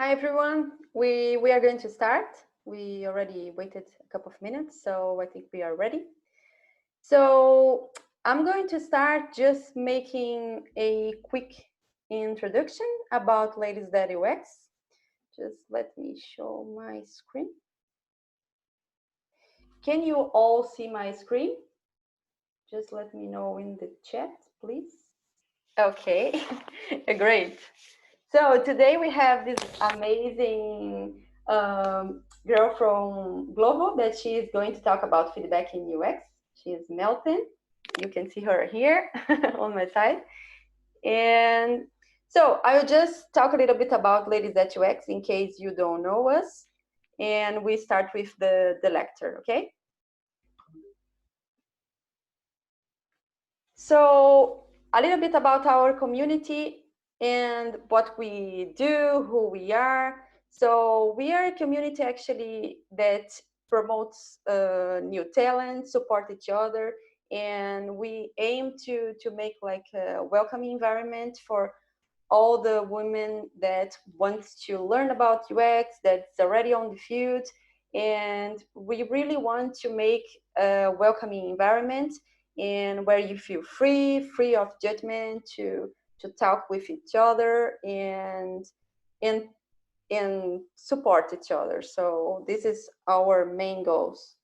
Hi everyone. We are going to start. We already waited a couple of minutes, so I think we are ready. So I'm going to start just making a quick introduction about Ladies That UX. Just let me show my screen. Can you all see my screen? Just let me know in the chat, please. Okay, great. So today we have this amazing girl from Glovo that she is going to talk about feedback in UX. She is Meltem. You can see her here on my side. And so I will just talk a little bit about Ladies at UX in case you don't know us. And we start with the lecture, okay? So a little bit about our community and what we do, who we are. So we are a community actually that promotes new talent, support each other, and we aim to make like a welcoming environment for all the women that wants to learn about UX, that's already on the field, and we really want to make a welcoming environment and where you feel free of judgment to talk with each other and and support each other. So this is our main goals.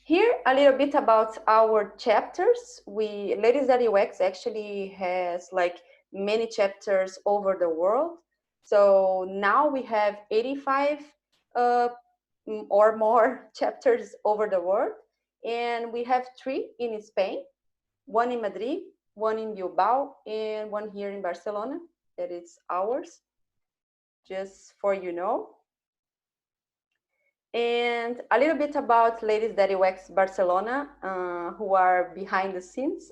Here, a little bit about our chapters. Ladies at UX actually has like many chapters over the world. So now we have 85 uh, or more chapters over the world. And we have 3 in Spain, 1 in Madrid, 1 in Bilbao, and 1 here in Barcelona. That is ours, just for you know. And a little bit about Ladies That UX Barcelona, who are behind the scenes.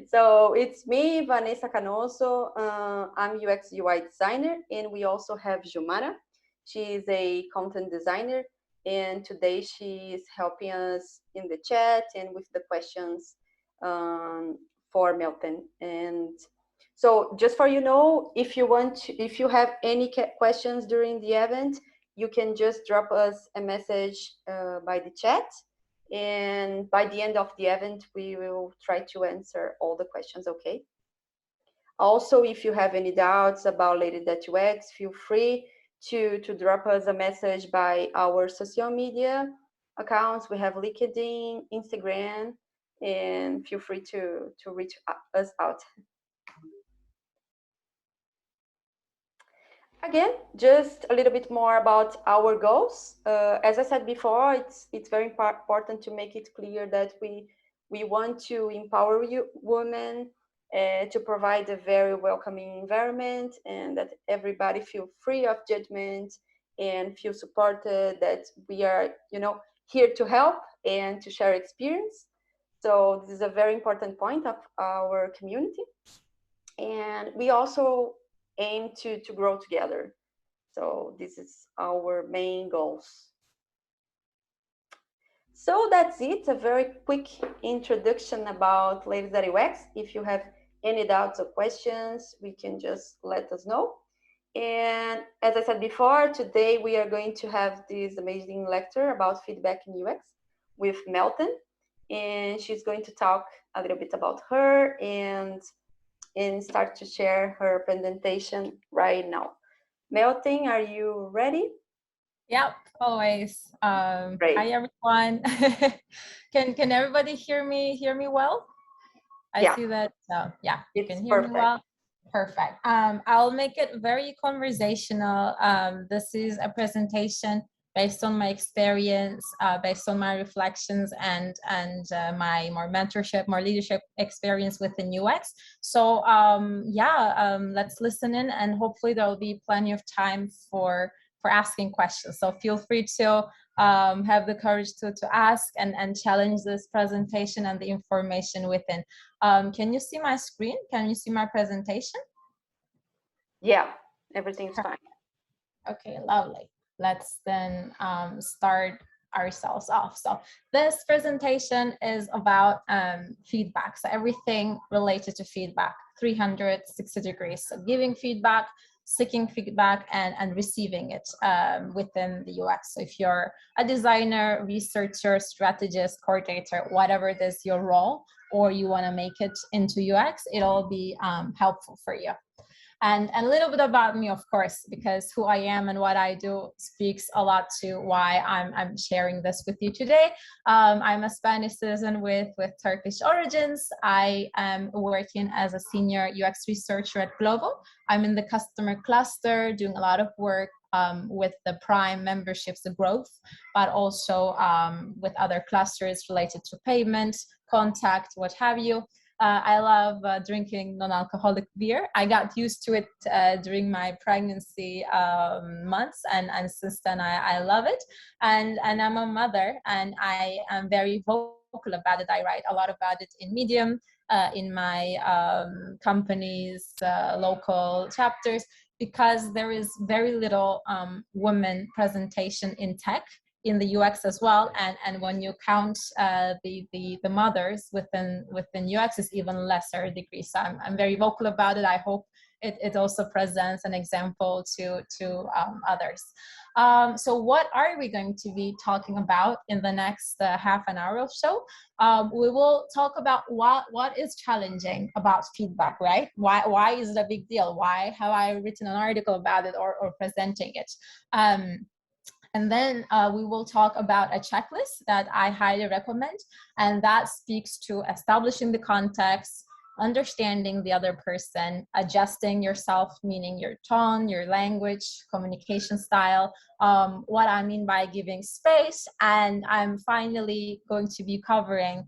So it's me, Vanessa Canoso. I'm UX UI designer, and we also have Jumara. She is a content designer, and today she is helping us in the chat and with the questions for Melton. And so just for you know, if you have any questions during the event, you can just drop us a message by the chat, and by the end of the event we will try to answer all the questions. Okay, also if you have any doubts about Ladies at UX, feel free to drop us a message by our social media accounts. We have LinkedIn, Instagram, and feel free to reach us out. Again, just a little bit more about our goals. As I said before, it's very important to make it clear that we want to empower women, to provide a very welcoming environment, and that everybody feel free of judgment and feel supported. That we are, here to help and to share experience. So this is a very important point of our community, and we also aim to grow together. So this is our main goals. So that's it, a very quick introduction about Ladies at UX. If you have any doubts or questions, we can just let us know. And as I said before, today we are going to have this amazing lecture about feedback in UX with Melton, and she's going to talk a little bit about her and start to share her presentation right now. Melton, are you ready? Yep, always. Great. Hi everyone. Can everybody hear me well? I see that. Yeah, you can hear me well. Perfect. I'll make it very conversational. This is a presentation based on my experience, based on my reflections and my more mentorship, more leadership experience within UX. So let's listen in, and hopefully there will be plenty of time for asking questions. So feel free to have the courage to ask and challenge this presentation and the information within. Can you see my screen? Can you see my presentation? Yeah, everything's fine. Okay, lovely. Let's then start ourselves off. So this presentation is about feedback, so everything related to feedback. 360 degrees. So giving feedback, seeking feedback, and receiving it within the UX. So if you're a designer, researcher, strategist, coordinator, whatever it is your role, or you want to make it into UX, it'll be helpful for you. And a little bit about me, of course, because who I am and what I do speaks a lot to why I'm sharing this with you today. I'm a Spanish citizen with Turkish origins. I am working as a senior UX researcher at Glovo. I'm in the customer cluster, doing a lot of work with the Prime memberships, the growth, but also with other clusters related to payment, contact, what have you. I love drinking non-alcoholic beer. I got used to it during my pregnancy months, and since then I love it. And I'm a mother, and I am very vocal about it. I write a lot about it in Medium, in my company's local chapters, because there is very little women presentation in tech, in the UX as well, and when you count the mothers within UX, is even lesser degree. So I'm very vocal about it. I hope it also presents an example to others. So what are we going to be talking about in the next half an hour or so? We will talk about what is challenging about feedback, right? Why is it a big deal? Why have I written an article about it or presenting it? And then we will talk about a checklist that I highly recommend, and that speaks to establishing the context, understanding the other person, adjusting yourself, meaning your tone, your language, communication style, what I mean by giving space. And I'm finally going to be covering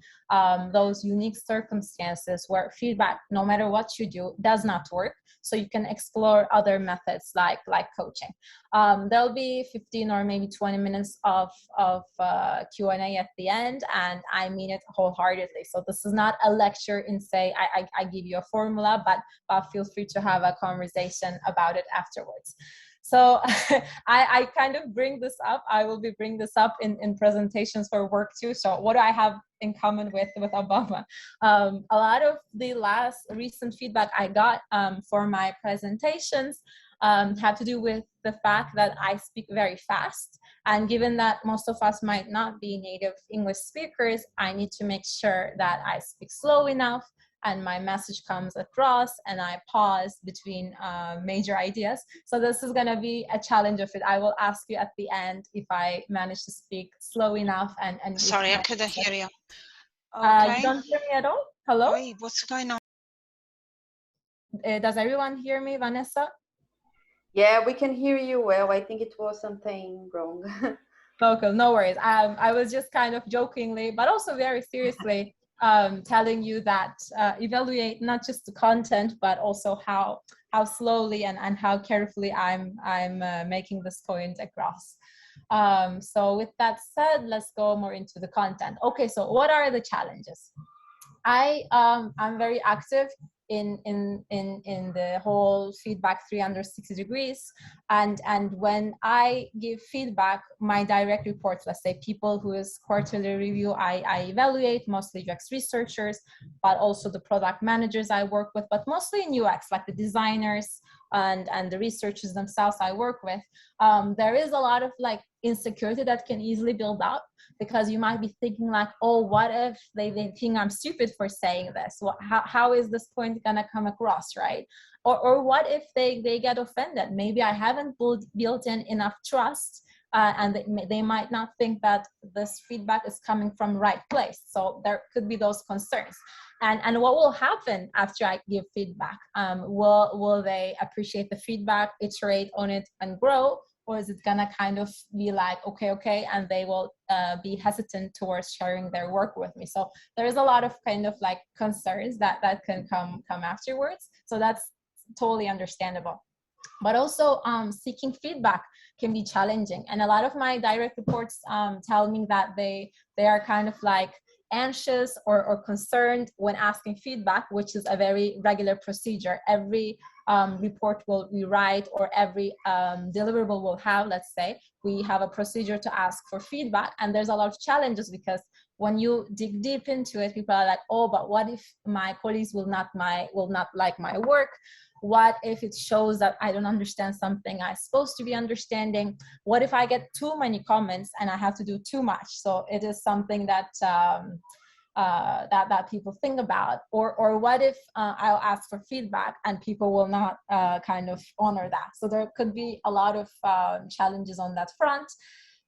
those unique circumstances where feedback, no matter what you do, does not work. So you can explore other methods like coaching. There'll be 15 or maybe 20 minutes of Q&A at the end, and I mean it wholeheartedly. So this is not a lecture in say I give you a formula, but feel free to have a conversation about it afterwards. So I kind of bring this up. I will be bringing this up in presentations for work too. So what do I have in common with Obama? A lot of the recent feedback I got for my presentations had to do with the fact that I speak very fast. And given that most of us might not be native English speakers, I need to make sure that I speak slow enough and my message comes across, and I pause between major ideas. So this is gonna be a challenge of it. I will ask you at the end if I manage to speak slow enough and Sorry, I couldn't hear you. Okay. You don't hear me at all? Hello? Wait, what's going on? Does everyone hear me, Vanessa? Yeah, we can hear you well. I think it was something wrong. Okay, no worries. I was just kind of jokingly, but also very seriously, telling you that evaluate not just the content, but also how slowly and how carefully I'm making this point across. So with that said, let's go more into the content. Okay, so what are the challenges? I'm very active in the whole feedback 360 degrees, and when I give feedback, my direct reports, let's say people who is quarterly review, I evaluate, mostly UX researchers, but also the product managers I work with, but mostly in UX, like the designers and the researchers themselves I work with. There is a lot of like insecurity that can easily build up, because you might be thinking like, oh, what if they think I'm stupid for saying this? How is this point gonna come across, right? Or what if they get offended? Maybe I haven't built in enough trust, and they might not think that this feedback is coming from the right place. So there could be those concerns. And what will happen after I give feedback? Will they appreciate the feedback, iterate on it, and grow? Or is it gonna kind of be like, okay, and they will be hesitant towards sharing their work with me? So there is a lot of kind of like concerns that can come afterwards. So that's totally understandable. But also seeking feedback can be challenging. And a lot of my direct reports tell me that they are kind of like anxious or concerned when asking feedback, which is a very regular procedure. Every report we write, or every deliverable we'll have, let's say, we have a procedure to ask for feedback. And there's a lot of challenges because when you dig deep into it, people are like, oh, but what if my colleagues will not like my work? What if it shows that I don't understand something I'm supposed to be understanding? What if I get too many comments and I have to do too much? So it is something that that people think about. Or what if I'll ask for feedback and people will not kind of honor that? So there could be a lot of challenges on that front.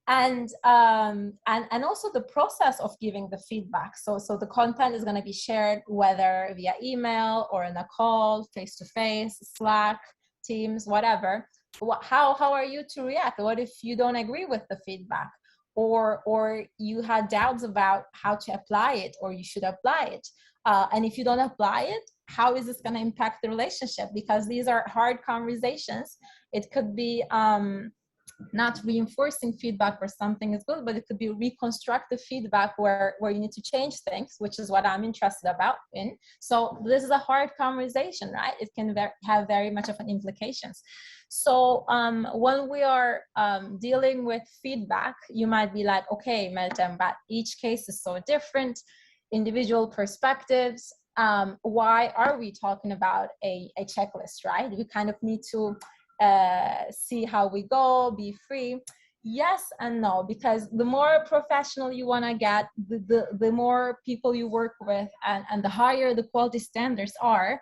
And also the process of giving the feedback. So the content is going to be shared whether via email or in a call, face-to-face, Slack, Teams, whatever. How are you to react? What if you don't agree with the feedback? Or you had doubts about how to apply it, or you should apply it. And if you don't apply it, how is this going to impact the relationship? Because these are hard conversations. It could be not reinforcing feedback where something is good, but it could be reconstructive feedback where you need to change things, which is what I'm interested about in. So this is a hard conversation, right? It can have very much of an implications. So when we are dealing with feedback, you might be like, okay, Meltem, but each case is so different, individual perspectives. Why are we talking about a checklist, right? We kind of need to see how we go, be free. Yes and no, because the more professional you want to get, the more people you work with, and the higher the quality standards are,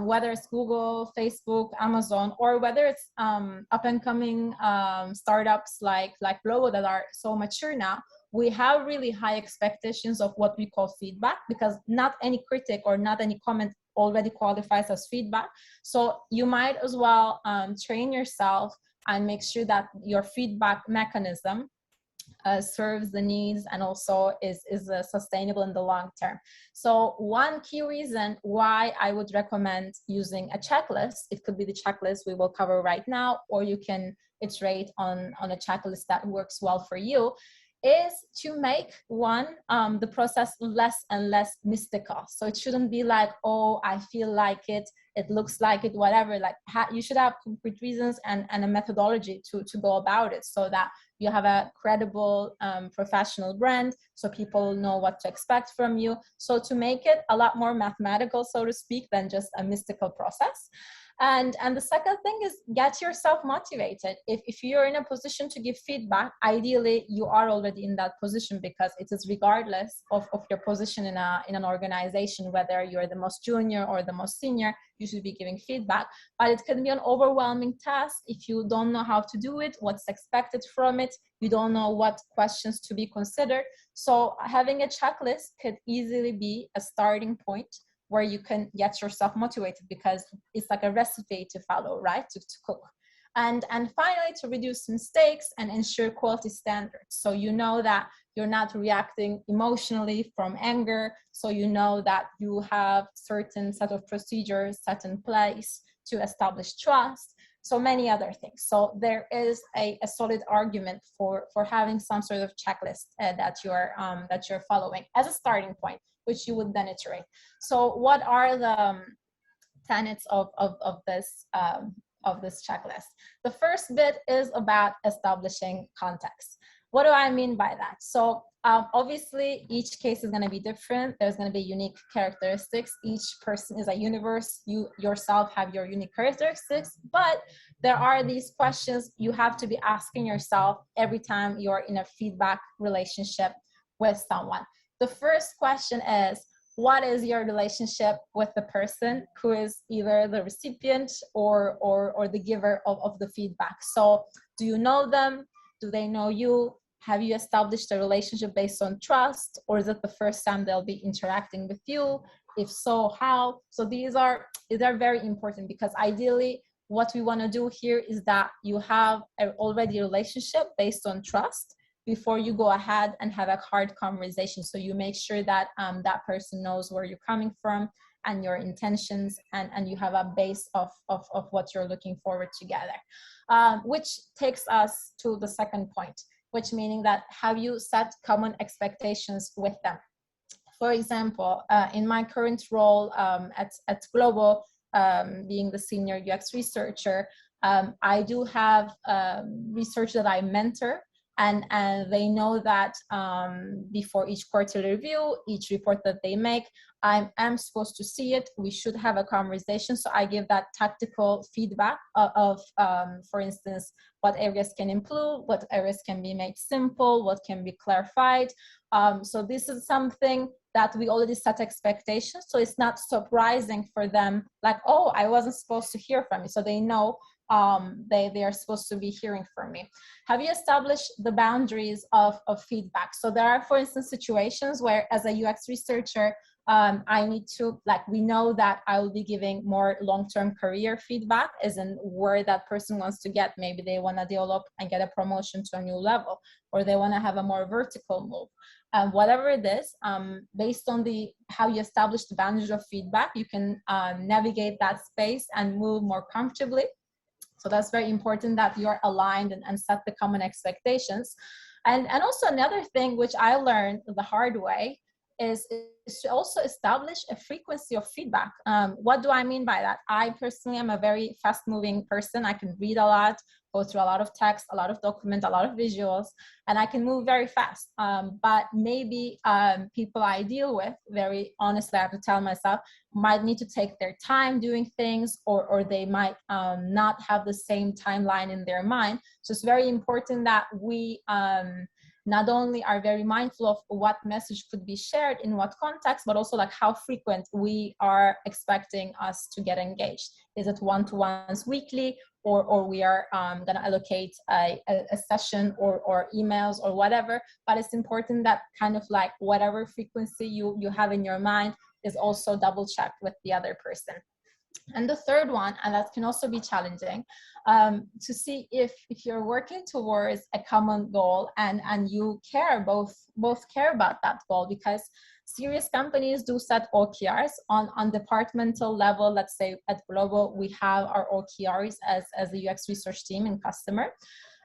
whether it's Google, Facebook, Amazon, or whether it's up and coming startups like Glovo that are so mature now. We have really high expectations of what we call feedback, because not any critic or not any comment already qualifies as feedback. So you might as well train yourself and make sure that your feedback mechanism serves the needs and also is sustainable in the long term. So one key reason why I would recommend using a checklist, it could be the checklist we will cover right now, or you can iterate on a checklist that works well for you, is to make the process less and less mystical. So it shouldn't be like, oh, I feel like it looks like it, whatever. Like you should have concrete reasons and a methodology to go about it, so that you have a credible professional brand, so people know what to expect from you. So to make it a lot more mathematical, so to speak, than just a mystical process. And the second thing is get yourself motivated. If you're in a position to give feedback, ideally you are already in that position, because it is regardless of your position in an organization, whether you're the most junior or the most senior, you should be giving feedback. But it can be an overwhelming task if you don't know how to do it, what's expected from it, you don't know what questions to be considered. So having a checklist could easily be a starting point where you can get yourself motivated, because it's like a recipe to follow, right? To cook. And finally, to reduce mistakes and ensure quality standards. So you know that you're not reacting emotionally from anger. So you know that you have certain set of procedures set in place to establish trust. So many other things. So there is a solid argument for having some sort of checklist that you're following as a starting point, which you would then iterate. So what are the tenets of this checklist? The first bit is about establishing context. What do I mean by that? So obviously each case is going to be different. There's going to be unique characteristics. Each person is a universe. You yourself have your unique characteristics, but there are these questions you have to be asking yourself every time you're in a feedback relationship with someone. The first question is, what is your relationship with the person who is either the recipient or the giver of the feedback? So do you know them? Do they know you? Have you established a relationship based on trust? Or is it the first time they'll be interacting with you? If so, how? So these are very important, because ideally what we want to do here is that you have already a relationship based on trust before you go ahead and have a hard conversation. So you make sure that that person knows where you're coming from and your intentions, and you have a base of what you're looking forward together. Which takes us to the second point, which meaning that have you set common expectations with them? For example, in my current role at Glovo, being the senior UX researcher, I do have research that I mentor. And they know that before each quarterly review, each report that they make, I'm supposed to see it. We should have a conversation. So I give that tactical feedback of for instance, what areas can improve, what areas can be made simple, what can be clarified. So this is something that we already set expectations. So it's not surprising for them, like, oh, I wasn't supposed to hear from you. So they know they are supposed to be hearing from me. Have you established the boundaries of feedback? So there are, for instance, situations where as a UX researcher, I need to, like, we know that I will be giving more long-term career feedback, as in where that person wants to get. Maybe they want to develop and get a promotion to a new level, or they want to have a more vertical move. Whatever it is, based on how you establish the boundaries of feedback, you can navigate that space and move more comfortably. So that's very important that you're aligned and set the common expectations. And also another thing which I learned the hard way is to also establish a frequency of feedback. What do I mean by that? I personally am a very fast-moving person. I can read a lot, go through a lot of text, a lot of documents, a lot of visuals, and I can move very fast. But maybe people I deal with, very honestly, I have to tell myself, might need to take their time doing things, or they might not have the same timeline in their mind. So it's very important that we not only are very mindful of what message could be shared in what context, but also like how frequent we are expecting us to get engaged. Is it one-to-ones weekly, or we are going to allocate a session or emails or whatever? But it's important that kind of like whatever frequency you have in your mind is also double checked with the other person. And the third one, and that can also be challenging, to see if you're working towards a common goal and you care, both care about that goal, because serious companies do set OKRs on departmental level. Let's say at Glovo, we have our OKRs as a UX research team and customer.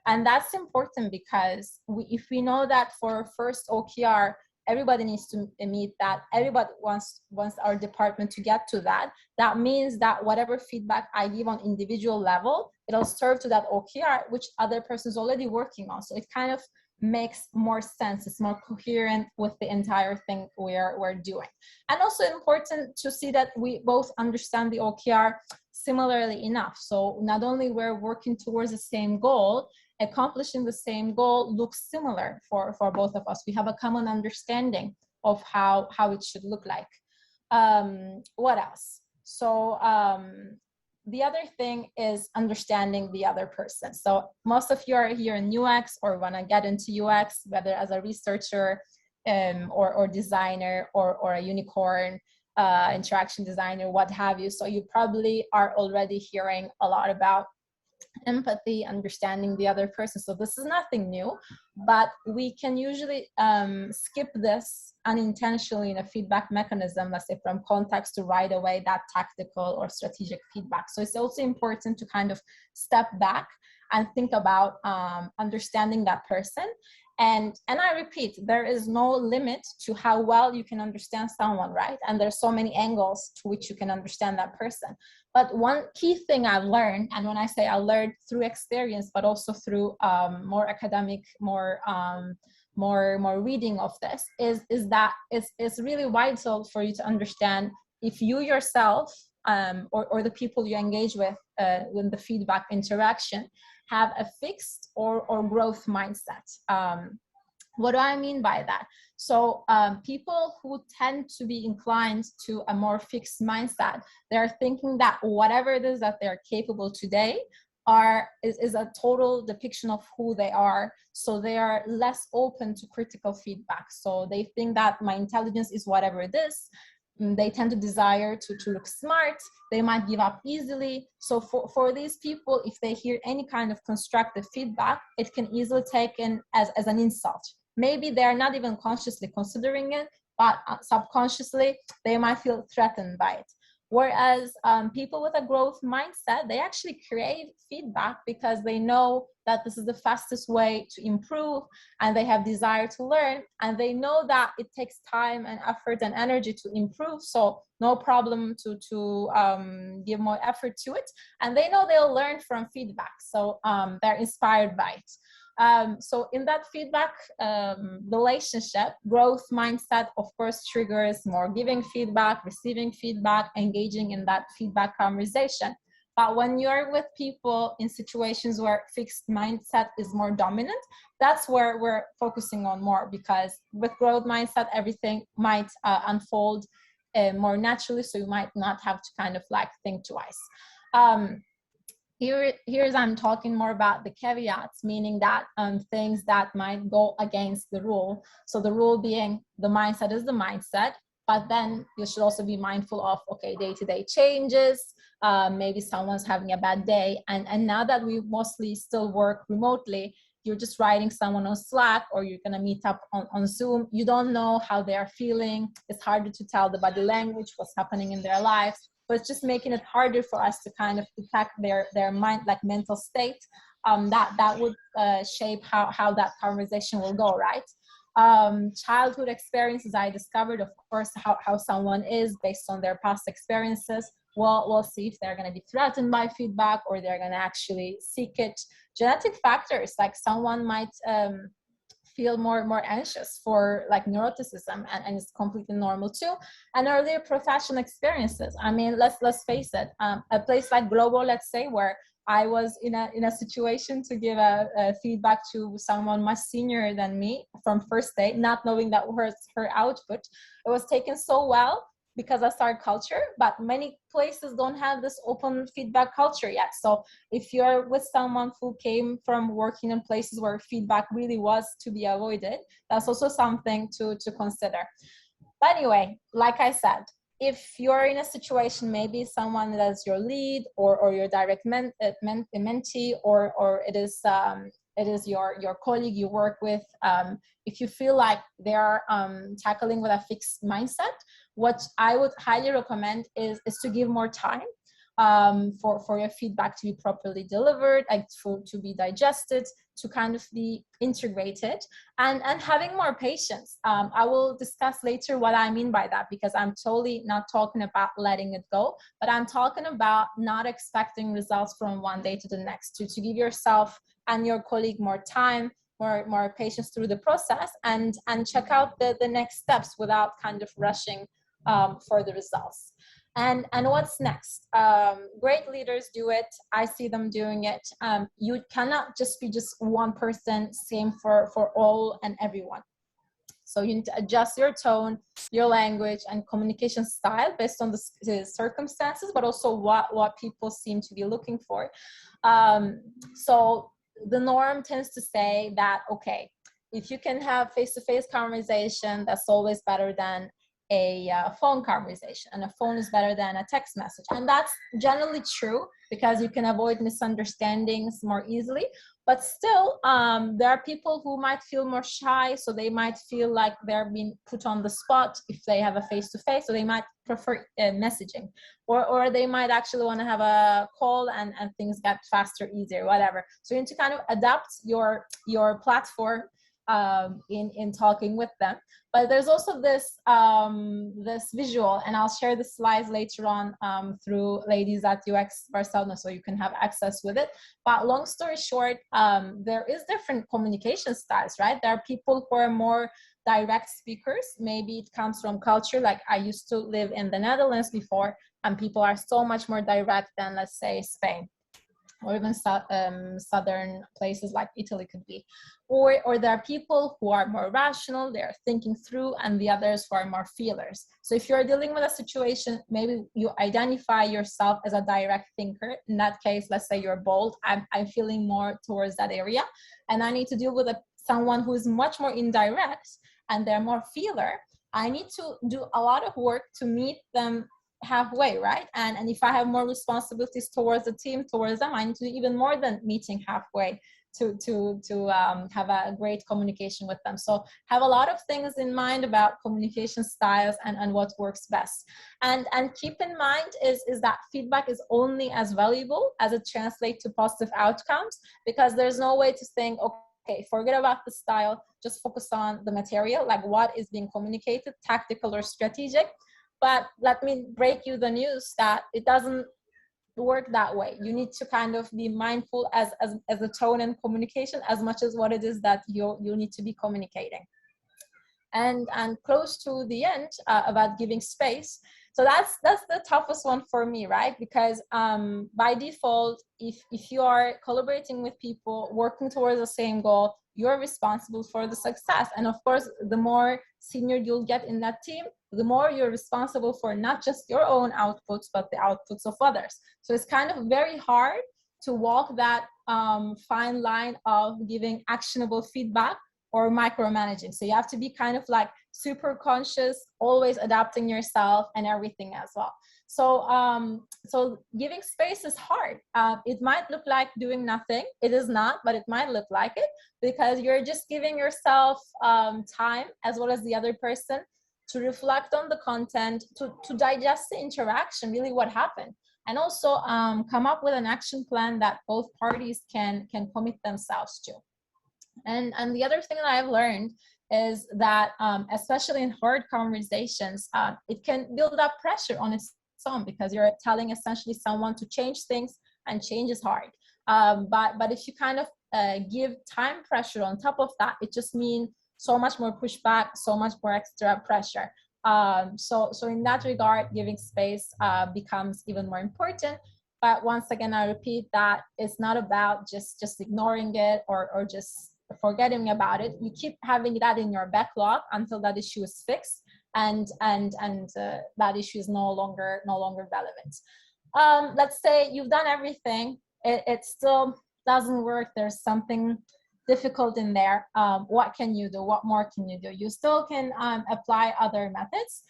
And that's important because if we know that for our first OKR, everybody needs to meet that, everybody wants our department to get to that, that means that whatever feedback I give on individual level, it'll serve to that OKR, which other person is already working on. So it kind of makes more sense. It's more coherent with the entire thing we're doing. And also important to see that we both understand the OKR similarly enough. So not only we're working towards the same goal, accomplishing the same goal looks similar for both of us. We have a common understanding of how it should look like. What else? So the other thing is understanding the other person. So most of you are here in UX or want to get into UX, whether as a researcher or designer or a unicorn, interaction designer, what have you. So you probably are already hearing a lot about empathy, understanding the other person. So this is nothing new, but we can usually skip this unintentionally in a feedback mechanism, let's say from context to right away that tactical or strategic feedback. So it's also important to kind of step back and think about understanding that person. And I repeat, there is no limit to how well you can understand someone, right? And there's so many angles to which you can understand that person. But one key thing I've learned, and when I say I learned through experience, but also through more academic, more reading of this, is that it's really vital for you to understand if you yourself or the people you engage with in the feedback interaction have a fixed or growth mindset. What do I mean by that? So people who tend to be inclined to a more fixed mindset, they're thinking that whatever it is that they're capable today is a total depiction of who they are. So they are less open to critical feedback. So they think that my intelligence is whatever it is. They tend to desire to look smart. They might give up easily. So for these people, if they hear any kind of constructive feedback, it can easily be taken as an insult. Maybe they're not even consciously considering it, but subconsciously, they might feel threatened by it. Whereas people with a growth mindset, they actually crave feedback because they know that this is the fastest way to improve, and they have desire to learn, and they know that it takes time and effort and energy to improve. So no problem to give more effort to it, and they know they'll learn from feedback. So they're inspired by it. So in that feedback relationship, growth mindset, of course, triggers more giving feedback, receiving feedback, engaging in that feedback conversation. But when you're with people in situations where fixed mindset is more dominant, that's where we're focusing on more, because with growth mindset, everything might unfold more naturally. So you might not have to kind of like think twice. Here's I'm talking more about the caveats, meaning that things that might go against the rule. So the rule being the mindset is the mindset, but then you should also be mindful of, okay, day-to-day changes, maybe someone's having a bad day. And now that we mostly still work remotely, you're just writing someone on Slack, or you're gonna meet up on Zoom. You don't know how they are feeling. It's harder to tell the body language, what's happening in their lives. But it's just making it harder for us to kind of detect their mind, like mental state, that would shape how that conversation will go, right? Childhood experiences, I discovered, of course, how someone is based on their past experiences. We'll see if they're going to be threatened by feedback or they're going to actually seek it. Genetic factors, like someone might feel more anxious for like neuroticism, and it's completely normal too. And earlier professional experiences. I mean, let's face it, a place like Glovo, let's say, where I was in a situation to give a feedback to someone much senior than me from first day, not knowing that was her output. It was taken so well because that's our culture, but many places don't have this open feedback culture yet. So if you're with someone who came from working in places where feedback really was to be avoided, that's also something to consider. But anyway, like I said, if you're in a situation, maybe someone that's your lead or your direct mentee, or it is your colleague you work with, if you feel like they are tackling with a fixed mindset, what I would highly recommend is to give more time for your feedback to be properly delivered, like to be digested, to kind of be integrated, and having more patience. I will discuss later what I mean by that, because I'm totally not talking about letting it go, but I'm talking about not expecting results from one day to the next, to give yourself and your colleague more time, more patience through the process, and check out the next steps without kind of rushing for the results. And what's next? Great leaders do it. I see them doing it. You cannot just be just one person, same for all and everyone. So you need to adjust your tone, your language, and communication style based on the circumstances, but also what people seem to be looking for. So the norm tends to say that, okay, if you can have face-to-face conversation, that's always better than a phone conversation, and a phone is better than a text message. And that's generally true, because you can avoid misunderstandings more easily. But still, there are people who might feel more shy, so they might feel like they're being put on the spot if they have a face-to-face, so they might prefer messaging, or they might actually want to have a call and things get faster, easier, whatever. So you need to kind of adapt your platform in talking with them. But there's also this this visual, and I'll share the slides later on through ladies at UX Barcelona, so you can have access with it. But long story short, there is different communication styles, right? There are people who are more direct speakers. Maybe it comes from culture. Like I used to live in the Netherlands before, and people are so much more direct than, let's say, Spain, or even southern places like Italy could be. Or there are people who are more rational, they're thinking through, and the others who are more feelers. So if you're dealing with a situation, maybe you identify yourself as a direct thinker. In that case, let's say you're bold, I'm feeling more towards that area, and I need to deal with someone who is much more indirect and they're more feeler. I need to do a lot of work to meet them halfway, right? And if I have more responsibilities towards the team, towards them, I need to do even more than meeting halfway to have a great communication with them. So have a lot of things in mind about communication styles and what works best. And keep in mind is that feedback is only as valuable as it translates to positive outcomes, because there's no way to think, okay, forget about the style, just focus on the material, like what is being communicated, tactical or strategic. But let me break you the news that it doesn't work that way. You need to kind of be mindful as a tone and communication as much as what it is that you need to be communicating. And close to the end, about giving space. So that's the toughest one for me, right? Because by default, if you are collaborating with people working towards the same goal, you're responsible for the success. And of course, the more senior you'll get in that team, the more you're responsible for not just your own outputs, but the outputs of others. So it's kind of very hard to walk that fine line of giving actionable feedback or micromanaging. So you have to be kind of like super conscious, always adapting yourself and everything as well. So so giving space is hard. It might look like doing nothing. It is not, but it might look like it, because you're just giving yourself time, as well as the other person, to reflect on the content, to digest the interaction, really what happened, and also come up with an action plan that both parties can commit themselves to. And the other thing that I've learned is that, especially in hard conversations, it can build up pressure on its own, because you're telling essentially someone to change things, and change is hard. But if you kind of give time pressure on top of that, it just means so much more pushback, so much more extra pressure. So in that regard, giving space becomes even more important. But once again, I repeat that it's not about just ignoring it or just forgetting about it. You keep having that in your backlog until that issue is fixed, and that issue is no longer relevant. Let's say you've done everything, it still doesn't work. There's something difficult in there. What can you do? What more can you do? You still can apply other methods.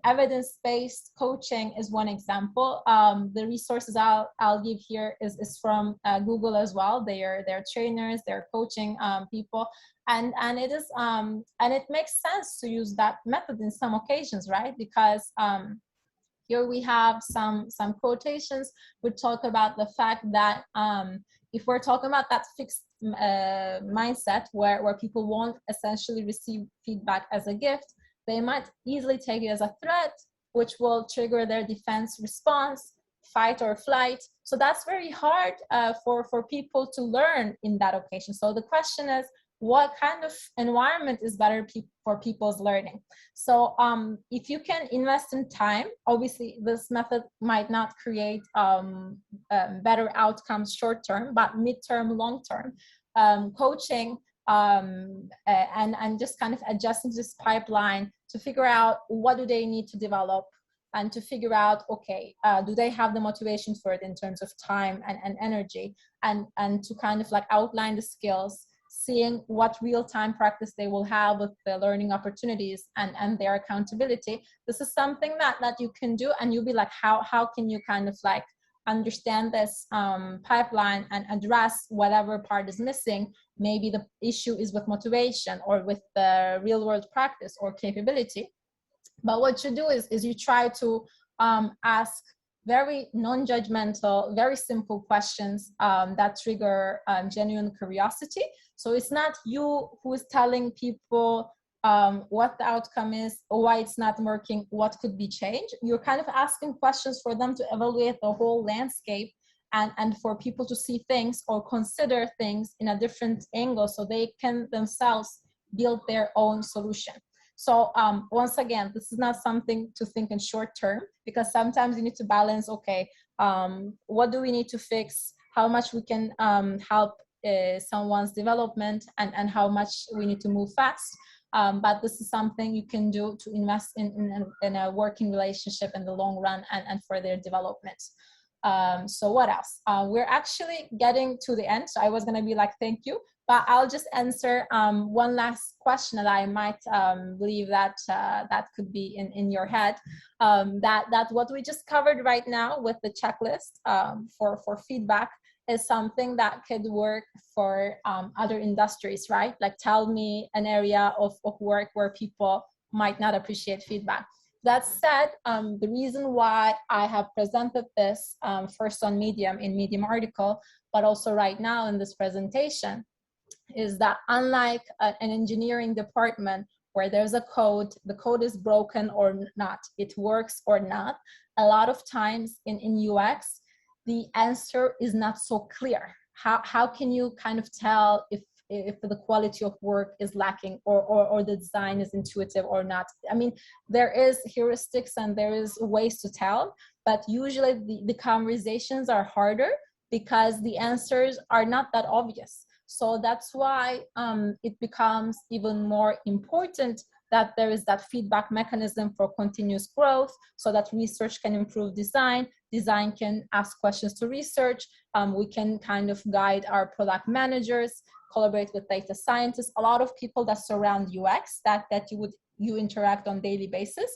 Evidence-based coaching is one example. The resources I'll give here is from Google as well. They're trainers, they're coaching people, and it is and it makes sense to use that method in some occasions, right? Because here we have some quotations which talk about the fact that if we're talking about that fixed mindset where people won't essentially receive feedback as a gift, they might easily take it as a threat, which will trigger their defense response, fight or flight. So that's very hard for people to learn in that occasion. So the question is, what kind of environment is better for people's learning? So if you can invest in time, obviously this method might not create better outcomes short term, but mid-term, long-term coaching and just kind of adjusting this pipeline to figure out what do they need to develop, and to figure out, okay, do they have the motivation for it in terms of time and energy, and to kind of like outline the skills, seeing what real-time practice they will have with the learning opportunities and their accountability. This is something that you can do, and you'll be like, how can you kind of like understand this pipeline and address whatever part is missing. Maybe the issue is with motivation or with the real world practice or capability. But what you do is you try to ask very non-judgmental, very simple questions that trigger genuine curiosity. So it's not you who is telling people what the outcome is, or why it's not working, what could be changed. You're kind of asking questions for them to evaluate the whole landscape and for people to see things or consider things in a different angle so they can themselves build their own solution. So once again, this is not something to think in short term, because sometimes you need to balance, okay, what do we need to fix, how much we can help someone's development, and how much we need to move fast. But this is something you can do to invest in a working relationship in the long run and for their development. So what else? We're actually getting to the end. So I was gonna be like, thank you, but I'll just answer one last question that I might believe that that could be in your head. That what we just covered right now with the checklist for feedback is something that could work for other industries, right? Like tell me an area of work where people might not appreciate feedback. That said, the reason why I have presented this first on Medium, in Medium article, but also right now in this presentation, is that unlike an engineering department where there's a code, the code is broken or not, it works or not, a lot of times in UX, the answer is not so clear. How can you kind of tell if the quality of work is lacking, or the design is intuitive or not? I mean, there is heuristics and there is ways to tell, but usually the conversations are harder because the answers are not that obvious. So that's why it becomes even more important that there is that feedback mechanism for continuous growth, so that research can improve design, design can ask questions to research, we can kind of guide our product managers, collaborate with data scientists, a lot of people that surround UX that you interact on daily basis.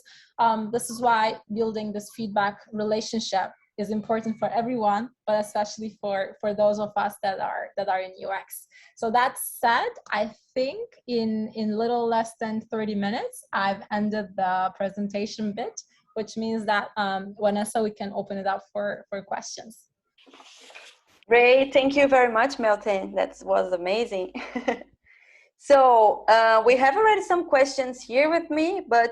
This is why building this feedback relationship is important for everyone, but especially for those of us that are in UX. So that said, I think in little less than 30 minutes, I've ended the presentation bit, which means that Vanessa, we can open it up for questions. Great, thank you very much, Meltem. That was amazing. So we have already some questions here with me, but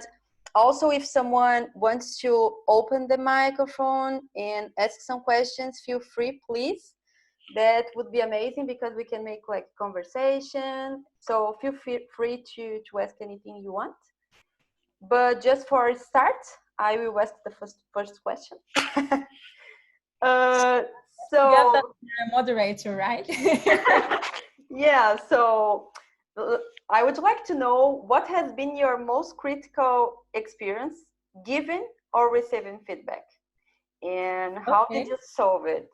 also if someone wants to open the microphone and ask some questions, feel free, please. That would be amazing because we can make like conversation. So feel free to ask anything you want. But just for a start, I will ask the first question. So you have the moderator, right? Yeah, so I would like to know what has been your most critical experience giving or receiving feedback, and how did you solve it?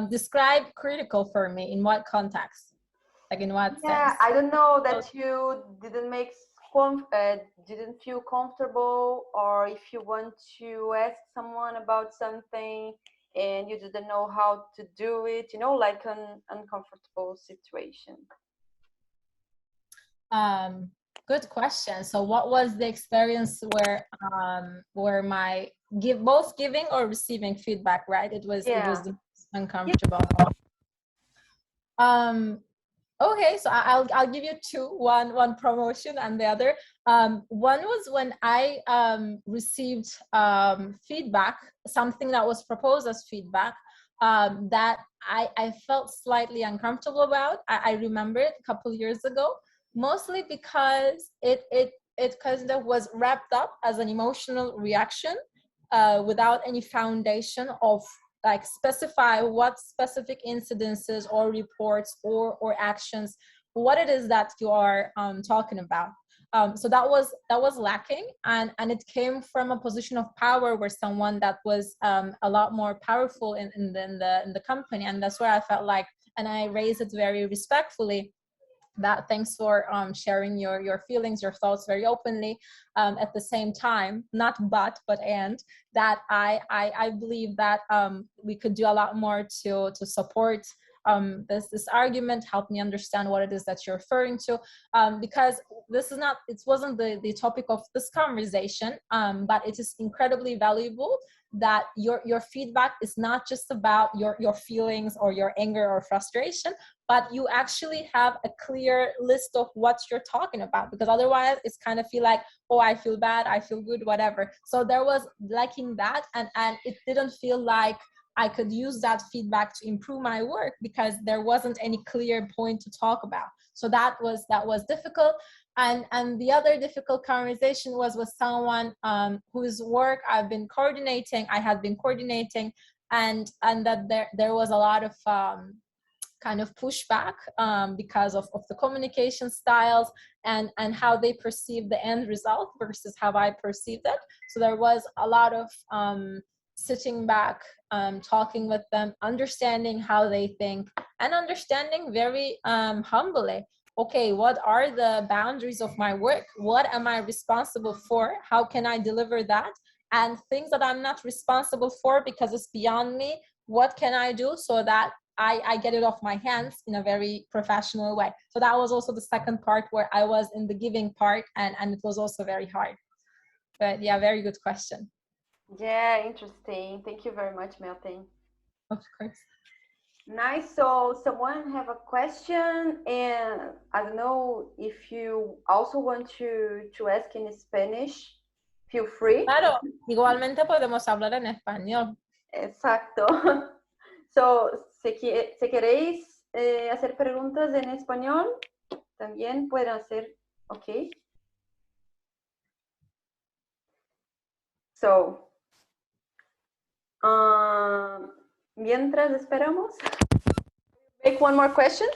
Describe critical for me. In what context? Like in what sense? I don't know, that you didn't feel comfortable, or if you want to ask someone about something and you didn't know how to do it, you know, like an uncomfortable situation. Good question. So what was the experience where my both giving or receiving feedback, right? It was the most uncomfortable. Okay, so I'll give you two, one promotion and the other. One was when I received feedback, something that was proposed as feedback, that I felt slightly uncomfortable about. I remember it a couple of years ago, mostly because it kind of was wrapped up as an emotional reaction without any foundation of like specify what specific incidences or reports or actions, what it is that you are talking about. So that was lacking, and it came from a position of power where someone that was a lot more powerful in the company, and that's where I felt like, and I raised it very respectfully, that thanks for sharing your feelings, your thoughts very openly. At the same time, not but and that I believe that we could do a lot more to support this argument, help me understand what it is that you're referring to, because it wasn't the topic of this conversation, but it is incredibly valuable that your feedback is not just about your feelings or your anger or frustration, but you actually have a clear list of what you're talking about, because otherwise it's kind of feel like, oh, I feel bad, I feel good, whatever. So there was lacking that, and it didn't feel like I could use that feedback to improve my work because there wasn't any clear point to talk about. So that was difficult. And the other difficult conversation was with someone whose work I had been coordinating, and that there was a lot of kind of pushback because of the communication styles and how they perceive the end result versus how I perceived it. So there was a lot of sitting back, talking with them, understanding how they think, and understanding very humbly, okay, what are the boundaries of my work? What am I responsible for? How can I deliver that? And things that I'm not responsible for because it's beyond me, what can I do so that I get it off my hands in a very professional way? So that was also the second part where I was in the giving part, and it was also very hard. But yeah, very good question. Yeah, interesting. Thank you very much, Meltem. Of course. Nice. So someone have a question, and I don't know if you also want to ask in Spanish, feel free. Claro, igualmente podemos hablar en español. Exacto. So, si queréis hacer preguntas en español, también pueden hacer, ok. So, mientras esperamos, make one more question.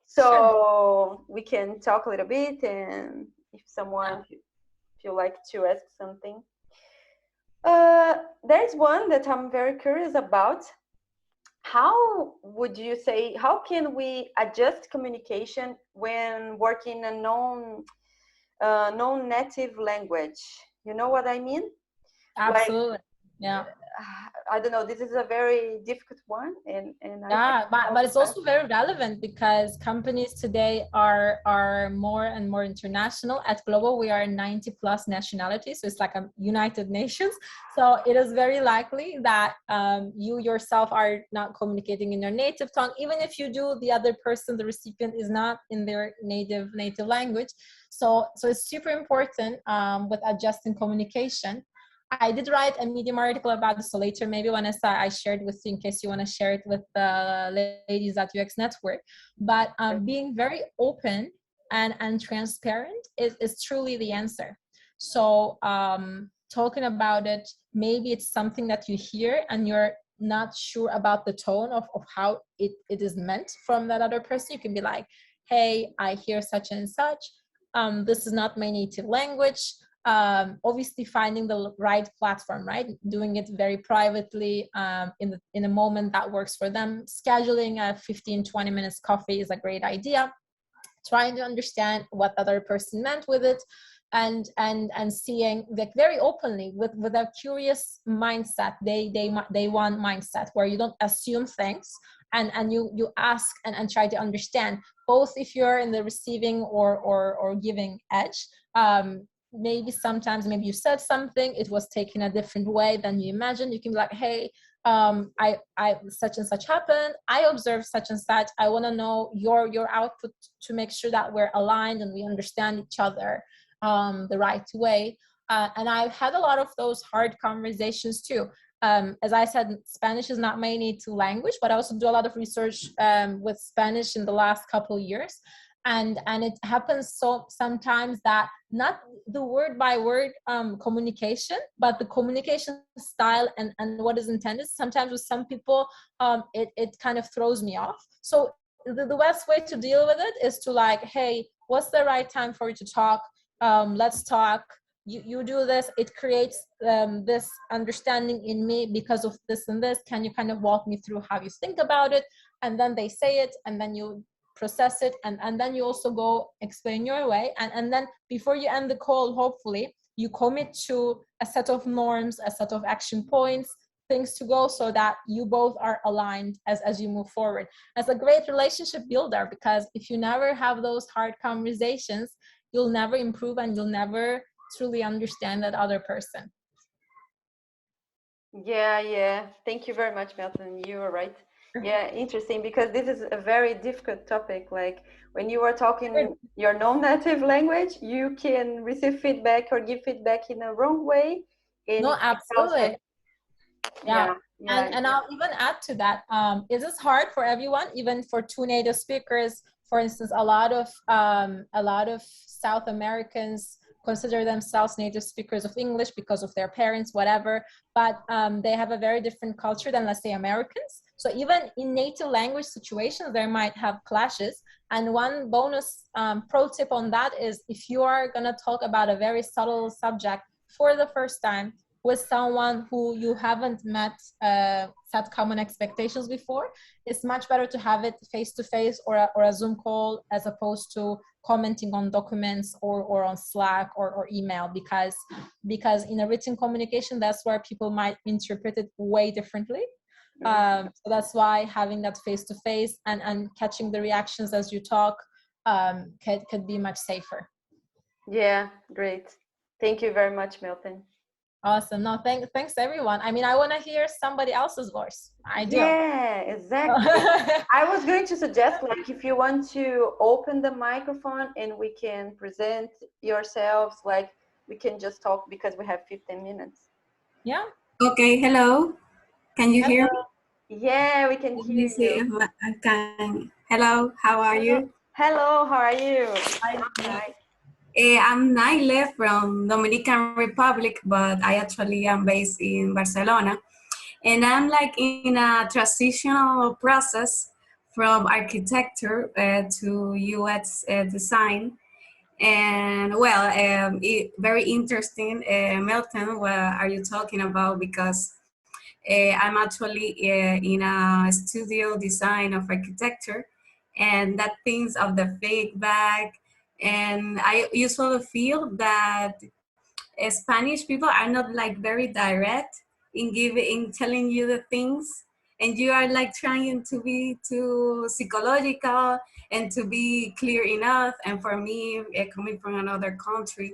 So Sure. we can talk a little bit, and if someone feel like to ask something. There's one that I'm very curious about. How would you say, how can we adjust communication when working a non-native language? You know what I mean? Absolutely. Like, yeah. I don't know, this is a very difficult one, and yeah, but it's also very relevant because companies today are more and more international. At Glovo, we are 90+ nationalities, so it's like a United Nations. So it is very likely that you yourself are not communicating in your native tongue. Even if you do, the other person, the recipient, is not in their native language. So it's super important with adjusting communication. I did write a Medium article about this, so later maybe Vanessa, I shared with you in case you want to share it with the ladies at UX Network. But being very open and transparent is truly the answer. So talking about it, maybe it's something that you hear and you're not sure about the tone of how it is meant from that other person. You can be like, hey, I hear such and such. This is not my native language. Obviously finding the right platform, right? Doing it very privately in a moment that works for them. Scheduling a 15-20 minutes coffee is a great idea. Trying to understand what the other person meant with it, and seeing like very openly with a curious mindset. They want mindset where you don't assume things, and you ask and try to understand, both if you're in the receiving or giving edge. Maybe sometimes maybe you said something, it was taken a different way than you imagined. You can be like, hey, I such and such happened. I observed such and such. I want to know your output to make sure that we're aligned and we understand each other the right way. And I've had a lot of those hard conversations too. As I said, Spanish is not my native language, but I also do a lot of research with Spanish in the last couple of years. And it happens so sometimes that not the word by word communication, but the communication style and what is intended. Sometimes with some people, it kind of throws me off. So the best way to deal with it is to like, hey, what's the right time for you to talk? Let's talk. You do this, it creates this understanding in me because of this and this. Can you kind of walk me through how you think about it? And then they say it, and then you process it, and then you also go explain your way, and then before you end the call, hopefully you commit to a set of norms, a set of action points, things to go, so that you both are aligned as you move forward. As a great relationship builder, because if you never have those hard conversations, you'll never improve and you'll never truly understand that other person. Yeah, thank you very much, Meltem. You are right. Yeah, interesting, because this is a very difficult topic. Like when you are talking your non-native language, you can receive feedback or give feedback in a wrong way. No, absolutely. Yeah. And I'll even add to that. Is this hard for everyone, even for two native speakers? For instance, a lot of South Americans consider themselves native speakers of English because of their parents, whatever, but they have a very different culture than, let's say, Americans. So even in native language situations, there might have clashes. And one bonus pro tip on that is, if you are going to talk about a very subtle subject for the first time with someone who you haven't met, set common expectations before, it's much better to have it face-to-face or a Zoom call, as opposed to commenting on documents or on Slack or email, because in a written communication, that's where people might interpret it way differently. So that's why having that face-to-face and catching the reactions as you talk could be much safer. Yeah, great. Thank you very much, Meltem. Awesome. No, thanks everyone. I mean, I want to hear somebody else's voice. I do. Yeah, exactly. I was going to suggest, like, if you want to open the microphone and we can present yourselves, like we can just talk, because we have 15 minutes. Yeah, Okay, hello. Can you hear me? Yeah, we can Let hear me see you. if I can. Hello, how are Hello, you? hello, how are you? Hi. I'm Naile from Dominican Republic, but I actually am based in Barcelona. And I'm like in a transitional process from architecture to UX design. And well, very interesting, Melton, what are you talking about? Because I'm actually in a studio design of architecture, and that things of the feedback. And I usually feel that Spanish people are not like very direct in telling you the things, and you are like trying to be too psychological and to be clear enough. And for me, coming from another country,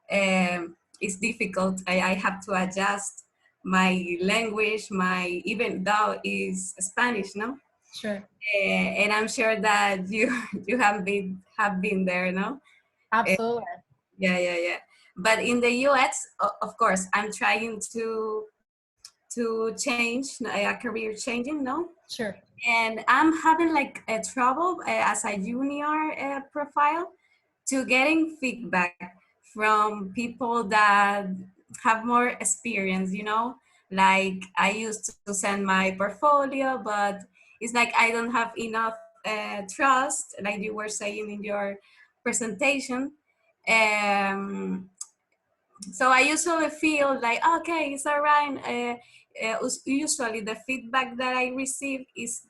it's difficult. I have to adjust my language, my even though is Spanish, no. Sure. And I'm sure that you you have been there, no. Absolutely. Yeah. But in the US, of course, I'm trying to change a career changing, no? Sure. And I'm having like a trouble as a junior profile to getting feedback from people that have more experience, like I used to send my portfolio, but it's like I don't have enough trust, like you were saying in your presentation. um, so I usually feel like, okay, it's all right. Usually the feedback that I receive is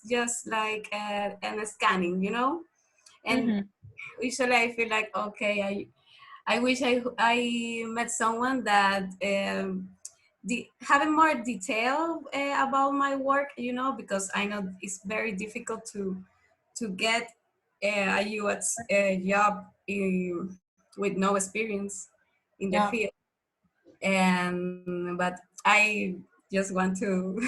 just like an scanning, and Mm-hmm. usually I feel like, okay, I wish I met someone that having more detail about my work, because I know it's very difficult to get a UX job with no experience in the Yeah. field. And but I just want to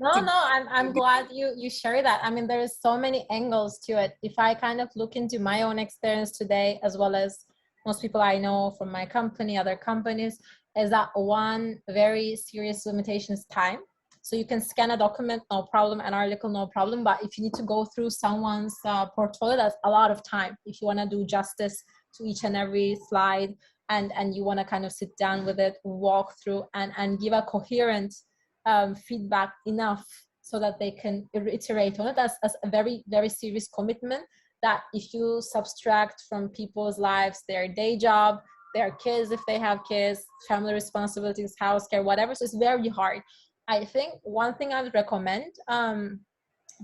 No, to no, I'm glad you share that. I mean, there's so many angles to it. If I kind of look into my own experience today, as well as most people I know from my company, other companies, is that one very serious limitation is time. So you can scan a document, no problem, an article, no problem. But if you need to go through someone's portfolio, that's a lot of time. If you want to do justice to each and every slide, and you want to kind of sit down with it, walk through, and give a coherent feedback enough so that they can iterate on it as a very, very serious commitment that if you subtract from people's lives, their day job, their kids, if they have kids, family responsibilities, house care, whatever. So it's very hard. I think one thing I would recommend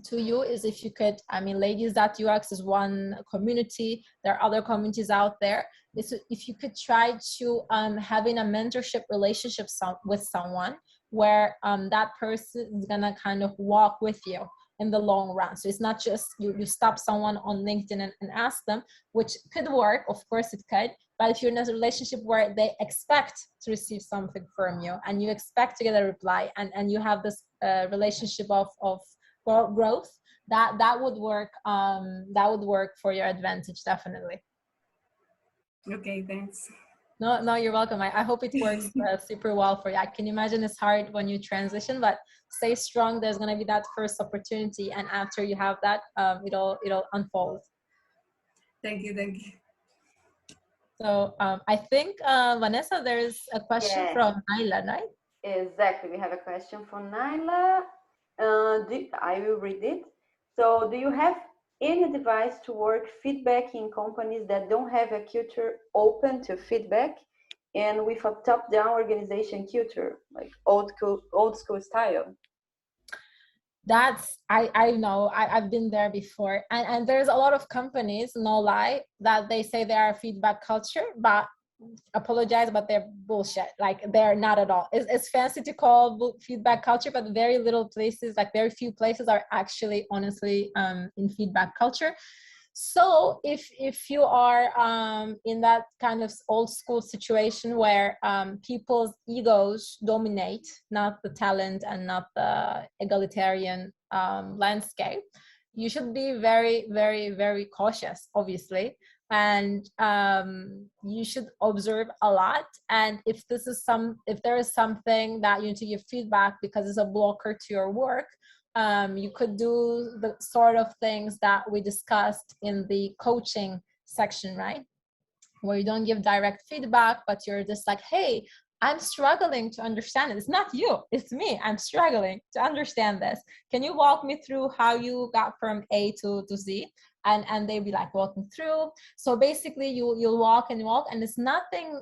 to you is if you could, I mean, ladies.ux is one community, there are other communities out there, is if you could try to having a mentorship relationship with someone where that person is gonna kind of walk with you in the long run. So it's not just you stop someone on LinkedIn and ask them, which could work, of course it could, but if you're in a relationship where they expect to receive something from you and you expect to get a reply, and you have this relationship of growth, that would work for your advantage, definitely. okay, thanks. No, you're welcome. I hope it works super well for you. I can imagine it's hard when you transition, but stay strong. There's gonna be that first opportunity, and after you have that, it'll unfold. Thank you. So I think Vanessa, there's a question Yeah, from Naila, right? exactly. We have a question from Naila. I will read it. So, do you have any advice to work feedback in companies that don't have a culture open to feedback and with a top-down organization culture, like old school style? That's I know I've been there before, and there's a lot of companies, no lie, that they say they are a feedback culture, but apologize, but they're bullshit. Like they're not at all. It's fancy to call feedback culture, but very little places, like very few places are actually honestly in feedback culture. So if you are in that kind of old school situation where people's egos dominate, not the talent and not the egalitarian landscape, you should be very, very, very cautious, obviously. and you should observe a lot. And if there is something that you need to give feedback because it's a blocker to your work, you could do the sort of things that we discussed in the coaching section, right? Where you don't give direct feedback, but you're just like, hey, I'm struggling to understand it. It's not you, it's me. I'm struggling to understand this. Can you walk me through how you got from A to Z? And they'd be like walking through. So basically you'll walk and walk, and it's nothing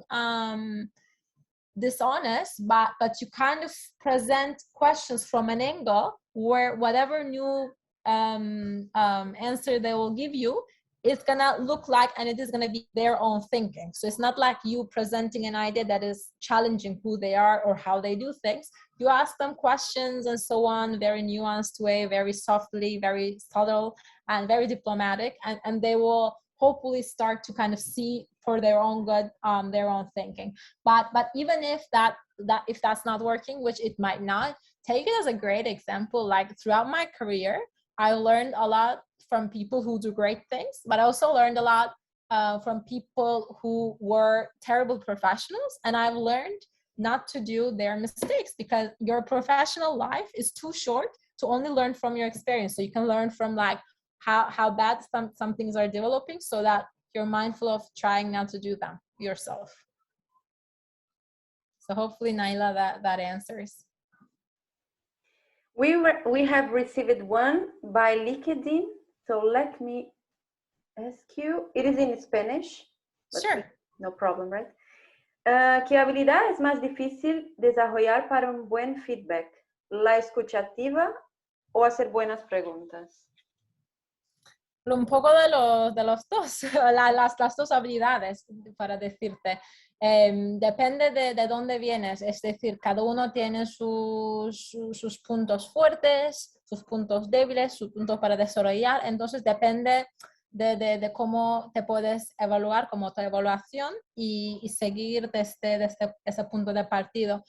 dishonest, but you kind of present questions from an angle where whatever new answer they will give you, it's gonna look like, and it is gonna be their own thinking. So it's not like you presenting an idea that is challenging who they are or how they do things. You ask them questions and so on, very nuanced way, very softly, very subtle, and very diplomatic, and they will hopefully start to kind of see for their own good, their own thinking. But even if that's not working, which it might not, take it as a great example. Like throughout my career, I learned a lot from people who do great things, but I also learned a lot from people who were terrible professionals. And I've learned not to do their mistakes, because your professional life is too short to only learn from your experience. So you can learn from like how bad some things are developing, so that you're mindful of trying not to do them yourself. So hopefully, Naila, that answers. We have received one by LinkedIn, so let me ask you. It is in Spanish. Sure. No problem, right? ¿Qué habilidad es más difícil desarrollar para un buen feedback? ¿La escucha activa o hacer buenas preguntas? Un poco de los dos, las dos habilidades, para decirte. Depende de dónde vienes, es decir, cada uno tiene sus puntos fuertes, sus puntos débiles, sus puntos para desarrollar. Entonces depende de cómo te puedes evaluar, como tu evaluación, y seguir desde ese punto de partido.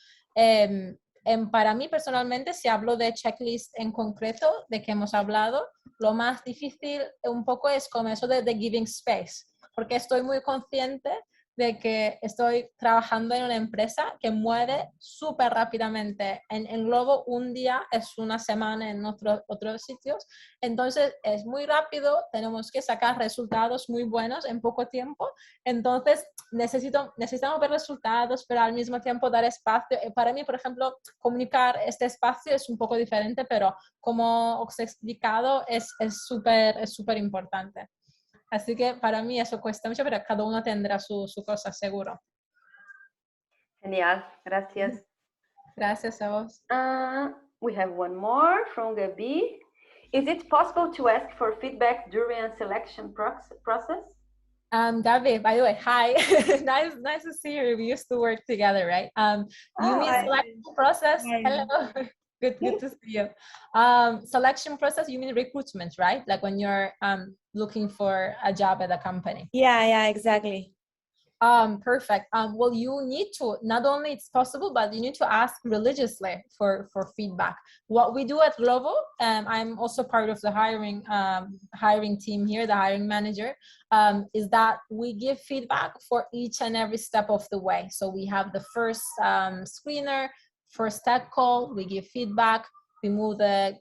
Para mí personalmente, si hablo de checklist en concreto de que hemos hablado, lo más difícil un poco es como eso de giving space, porque estoy muy consciente de que estoy trabajando en una empresa que mueve súper rápidamente. En Glovo un día es una semana en otros sitios, entonces es muy rápido, tenemos que sacar resultados muy buenos en poco tiempo, entonces necesitamos ver resultados, pero al mismo tiempo dar espacio. Para mí, por ejemplo, comunicar este espacio es un poco diferente, pero como os he explicado, es súper importante. Así que para mí eso cuesta mucho, pero cada uno tendrá su cosa, seguro. Genial, gracias. Gracias a vos. We have one more from Gabi. Is it possible to ask for feedback during a selection process? Gabi, by the way, hi. nice to see you. We used to work together, right? You mean selection process? Hello. Good to see you. Selection process, you mean recruitment, right? Like when you're looking for a job at a company. Yeah, exactly. Perfect. Well, you need to, not only it's possible, but you need to ask religiously for feedback. What we do at Glovo, I'm also part of the hiring team here, the hiring manager, is that we give feedback for each and every step of the way. So we have the first screener, first tech call, we give feedback, we move the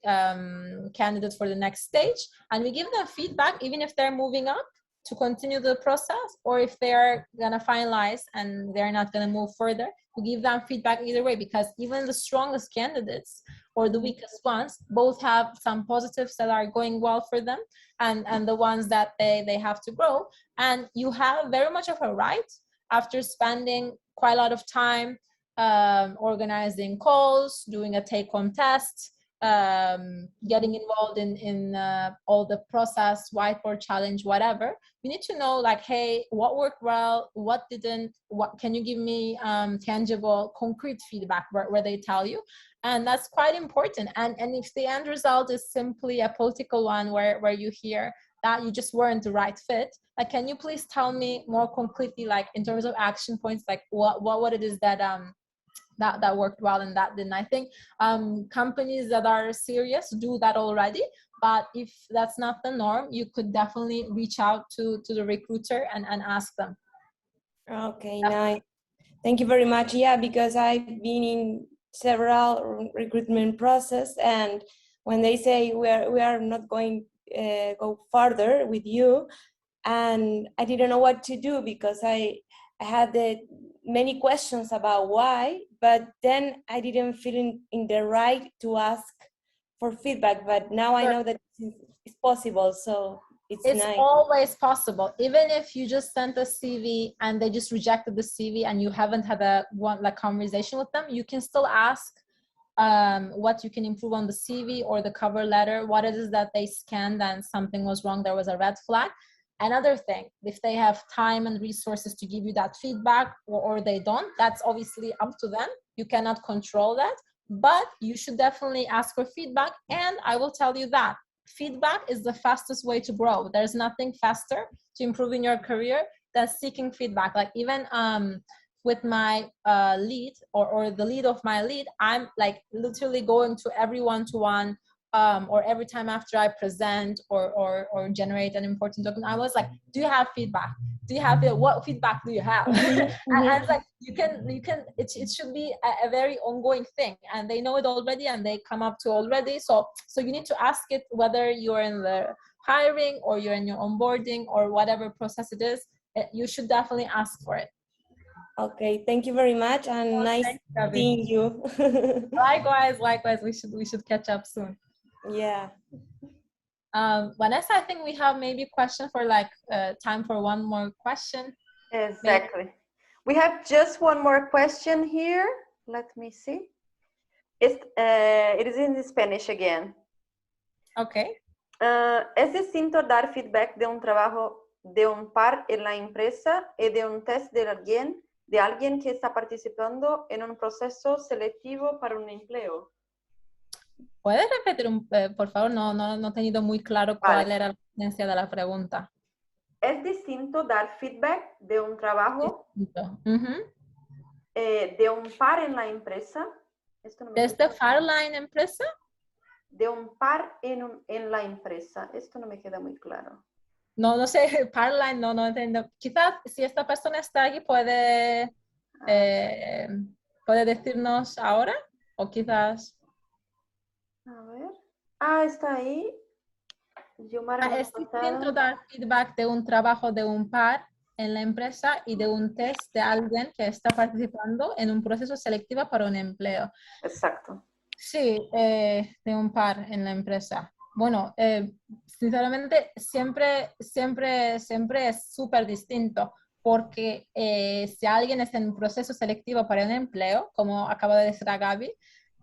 candidate for the next stage, and we give them feedback even if they're moving up to continue the process, or if they're gonna finalize and they're not gonna move further, we give them feedback either way, because even the strongest candidates or the weakest ones both have some positives that are going well for them, and the ones that they have to grow. And you have very much of a right, after spending quite a lot of time organizing calls, doing a take-home test, getting involved in all the process, whiteboard challenge, whatever. You need to know, like, hey, what worked well, what didn't, what can you give me tangible, concrete feedback where they tell you. And that's quite important. And if the end result is simply a political one where you hear that you just weren't the right fit, like, can you please tell me more concretely, like in terms of action points, like what it is that that worked well and that didn't. I think companies that are serious do that already, but if that's not the norm, you could definitely reach out to the recruiter and ask them. Okay, nice. Thank you very much. Yeah, because I've been in several recruitment process, and when they say we are not going go further with you, and I didn't know what to do because I had many questions about why, but then I didn't feel in the right to ask for feedback. But now I know that it's possible, so it's nice. Always possible. Even if you just sent a CV and they just rejected the CV and you haven't had a conversation with them, you can still ask what you can improve on the CV or the cover letter, what it is that they scanned and something was wrong, there was a red flag. Another thing, if they have time and resources to give you that feedback or they don't, that's obviously up to them. You cannot control that, but you should definitely ask for feedback. And I will tell you that feedback is the fastest way to grow. There's nothing faster to improve in your career than seeking feedback. Like even with my lead or the lead of my lead, I'm like literally going to every one-to-one or every time after I present or generate an important document, I was like, do you have feedback? Do you have it? What feedback do you have? And it's like, you can, it should be a very ongoing thing, and they know it already and they come up to already. So you need to ask it, whether you're in the hiring or you're in your onboarding or whatever process it is, you should definitely ask for it. Okay, thank you very much, and nice seeing you. Likewise, we should catch up soon. Yeah. Vanessa, I think we have maybe question for time for one more question. Exactly. Maybe. We have just one more question here. Let me see. It is in Spanish again. Okay. ¿Es distinto dar feedback de un trabajo de un par en la empresa y de un test de alguien que está participando en un proceso selectivo para un empleo? ¿Puedes repetir, por favor? No he tenido muy claro cuál era la esencia de la pregunta. ¿Es distinto dar feedback de un trabajo de un par en la empresa? Esto no me ¿De este par en la empresa? De un par en la empresa. Esto no me queda muy claro. No sé, parline, no entiendo. Quizás si esta persona está aquí puede decirnos ahora, o quizás... A ver. Está ahí. Es distinto dar feedback de un trabajo de un par en la empresa y de un test de alguien que está participando en un proceso selectivo para un empleo. Exacto. Sí, de un par en la empresa. Bueno, sinceramente siempre es súper distinto, porque si alguien está en un proceso selectivo para un empleo, como acaba de decir a Gaby,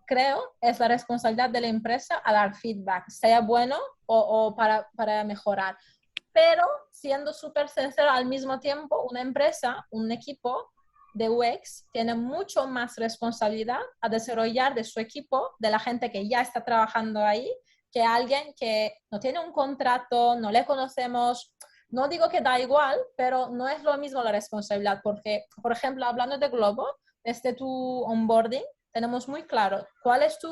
creo es la responsabilidad de la empresa a dar feedback, sea bueno o para mejorar. Pero siendo súper sincero, al mismo tiempo, una empresa, un equipo de UX tiene mucho más responsabilidad a desarrollar de su equipo, de la gente que ya está trabajando ahí, que alguien que no tiene un contrato, no le conocemos. No digo que da igual, pero no es lo mismo la responsabilidad, porque, por ejemplo, hablando de Glovo, desde tu onboarding, tenemos muy claro cuál es tu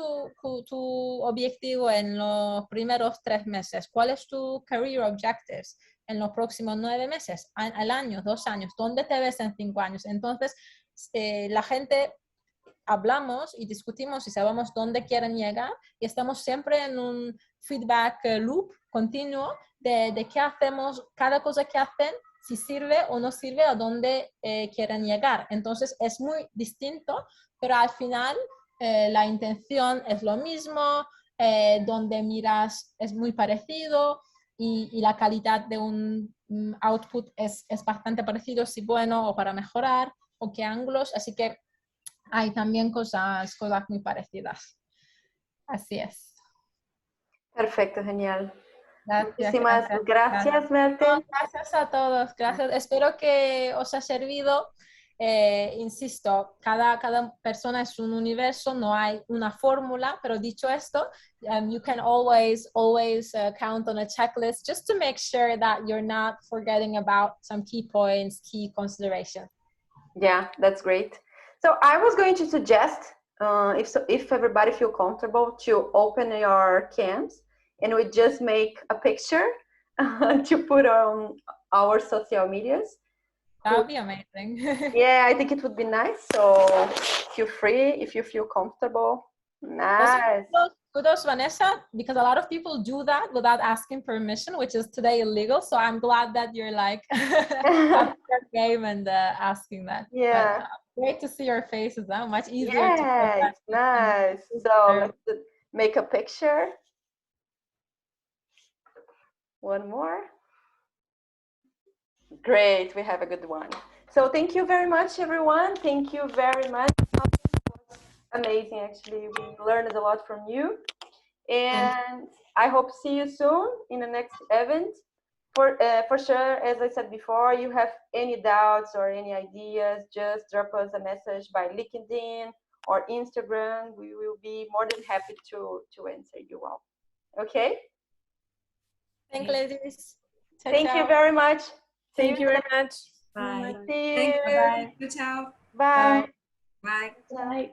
objetivo en los primeros 3 meses, cuál es tu career objectives en los próximos 9 meses, al año, 2 años, ¿dónde te ves en 5 años? Entonces, la gente hablamos y discutimos y sabemos dónde quieren llegar, y estamos siempre en un feedback loop continuo de qué hacemos, cada cosa que hacen, si sirve o no sirve, a dónde quieren llegar. Entonces es muy distinto, pero al final la intención es lo mismo, donde miras es muy parecido, y la calidad de un output es bastante parecido, si bueno o para mejorar, o qué ángulos. Así que hay también cosas muy parecidas. Así es. Perfecto, genial. Gracias, Muchísimas gracias, Meltem. Gracias a todos, gracias. Espero que os haya servido. Insisto, cada persona es un universo, no hay una fórmula, pero dicho esto, you can always count on a checklist just to make sure that you're not forgetting about some key points, key considerations. Yeah, that's great. So I was going to suggest, if everybody feel comfortable, to open your cams and we just make a picture to put on our social medias. That would be amazing. Yeah, I think it would be nice. So feel free if you feel comfortable. Nice. Kudos, Vanessa, because a lot of people do that without asking permission, which is today illegal. So I'm glad that you're like up your game and asking that. Yeah. But, great to see your faces. Now much easier. Yeah, it's nice. So let's make a picture. One more. Great, we have a good one. So thank you very much, everyone. Thank you very much. Amazing, actually. We learned a lot from you. And I hope to see you soon in the next event. For sure, as I said before, you have any doubts or any ideas, just drop us a message by LinkedIn or Instagram. We will be more than happy to answer you all. Okay? Thank you, ladies. Thank you very much. Thank you very much. Bye. See you. Bye. Ciao. Bye. Bye. Bye.